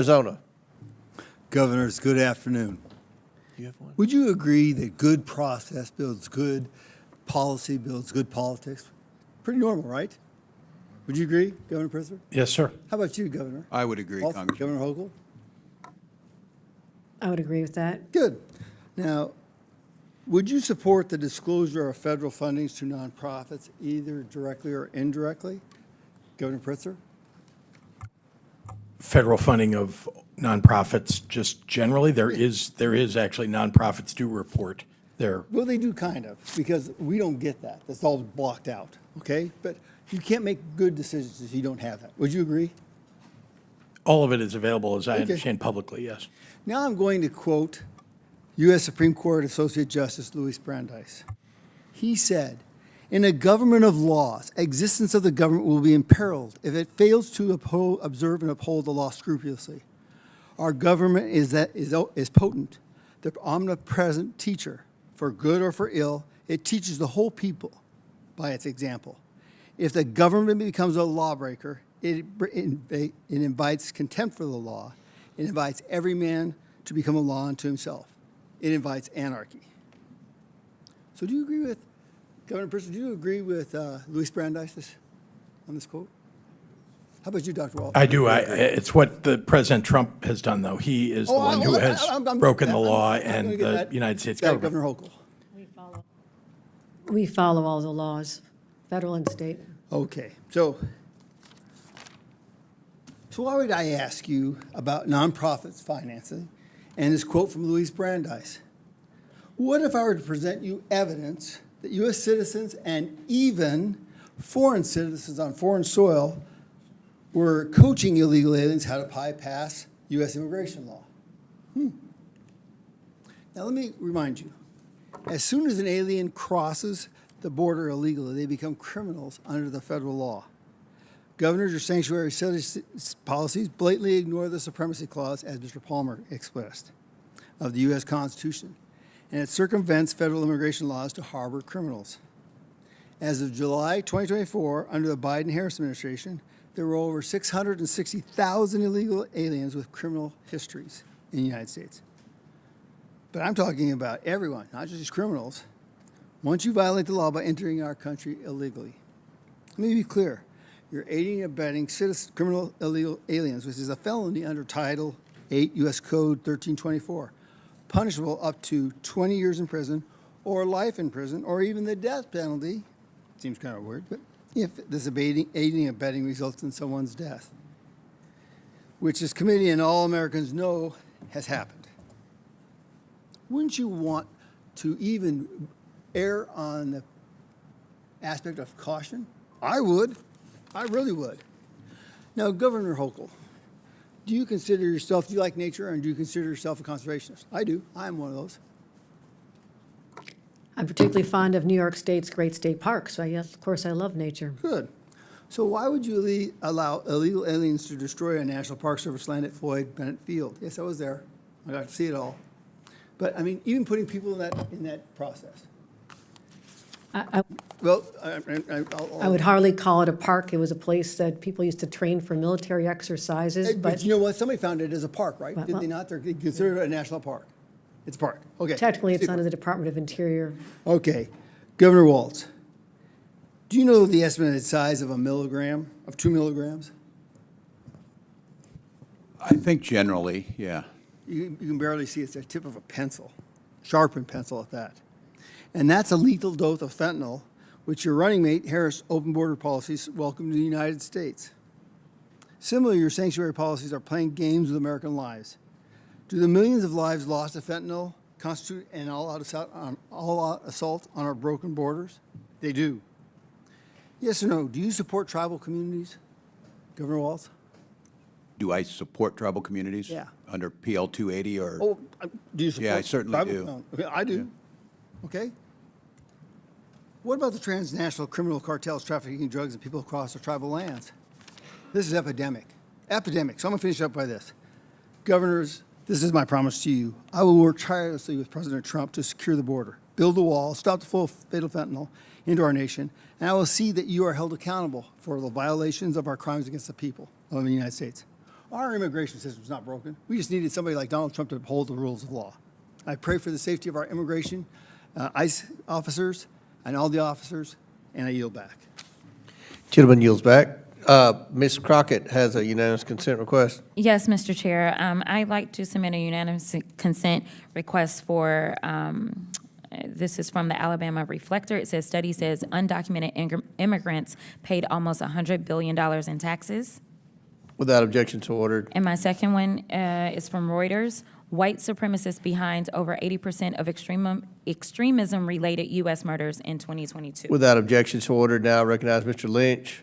Arizona. Governors, good afternoon. You have one? Would you agree that good process builds good policy, builds good politics? Pretty normal, right? Would you agree, Governor Pritzker? Yes, sir. How about you, Governor? I would agree, Also, Congressman. Governor Hochul? I would agree with that. Good. Now, would you support the disclosure of federal fundings to nonprofits, either directly or indirectly? Governor Pritzker? Federal funding of nonprofits, just generally, there is actually nonprofits do report their. Well, they do kind of, because we don't get that. That's all blocked out, okay? But you can't make good decisions if you don't have that. Would you agree? All of it is available, as I Okay. understand publicly, yes. Now I'm going to quote U.S. Supreme Court Associate Justice Louis Brandeis. He said, "In a government of laws, existence of the government will be imperiled if it fails to observe and uphold the law scrupulously. Our government is potent, the omnipresent teacher. For good or for ill, it teaches the whole people by its example. If the government becomes a lawbreaker, it invites contempt for the law. It invites every man to become a law unto himself. It invites anarchy." So do you agree with, Governor Pritzker, do you agree with Louis Brandeis on this quote? How about you, Dr. Walz? I do. It's what the President Trump has done, though. He is the one who has broken the law and the United States government. Governor Hochul. We follow all the laws, federal and state. Okay, so why would I ask you about nonprofits financing and this quote from Louis Brandeis? What if I were to present you evidence that U.S. citizens and even foreign citizens on foreign soil were coaching illegal aliens how to bypass U.S. immigration law? Now, let me remind you, as soon as an alien crosses the border illegally, they become criminals under the federal law. Governors or sanctuary cities policies blatantly ignore the supremacy clause, as Mr. Palmer expressed, of the U.S. Constitution, and it circumvents federal immigration laws to harbor criminals. As of July 2024, under the Biden-Harris administration, there were over 660,000 illegal aliens with criminal histories in the United States. But I'm talking about everyone, not just criminals. Once you violate the law by entering our country illegally, let me be clear. You're aiding and abetting criminal illegal aliens, which is a felony under Title 8 U.S. Code 1324, punishable up to 20 years in prison or life in prison or even the death penalty. Seems kind of weird, but if this aiding and abetting results in someone's death, which this committee and all Americans know has happened. Wouldn't you want to even err on the aspect of caution? I would. I really would. Now, Governor Hochul, do you like nature, and do you consider yourself a conservationist? I do. I'm one of those. I'm particularly fond of New York State's great state parks, so yes, of course, I love nature. Good. So why would you allow illegal aliens to destroy a National Park Service land at Floyd Bennett Field? Yes, I was there. I got to see it all. But, I mean, even putting people in that process. Well, I would hardly call it a park. It was a place that people used to train for military exercises. But you know what? Somebody found it as a park, right? Well, Did they not? They considered it a national park. It's a park. Okay. Technically, it's under the Department of Interior. Okay. Governor Walz, do you know the estimated size of a milligram, of 2 milligrams? I think generally, yeah. You can barely see it's the tip of a pencil, sharpened pencil at that. And that's a lethal dose of fentanyl, which your running mate, Harris' open border policies welcome to the United States. Similarly, your sanctuary policies are playing games with American lives. Do the millions of lives lost to fentanyl constitute an all-out assault on our broken borders? They do. Yes or no? Do you support tribal communities, Governor Walz? Do I support tribal communities? Yeah. Under PL 280 or? Oh, do you support? Yeah, I certainly tribal? do. No. Okay, I do. Yeah. Okay. What about the transnational criminal cartels trafficking drugs and people across our tribal lands? This is epidemic. Epidemic. So I'm going to finish up by this. Governors, this is my promise to you. I will work tirelessly with President Trump to secure the border, build the wall, stop the flow of fatal fentanyl into our nation, and I will see that you are held accountable for the violations of our crimes against the people of the United States. Our immigration system's not broken. We just needed somebody like Donald Trump to uphold the rules of law. I pray for the safety of our immigration, ICE officers, and all the officers, and I yield back. Gentleman yields back. Ms. Crockett has a unanimous consent request. Yes, Mr. Chair. I'd like to submit a unanimous consent request for, this is from the Alabama Reflector. It says, study says undocumented immigrants paid almost $100 billion in taxes. Without objection, so ordered. And my second one is from Reuters. White supremacists behind over 80% of extremism-related U.S. murders in 2022. Without objection, so ordered. Now recognize Mr. Lynch.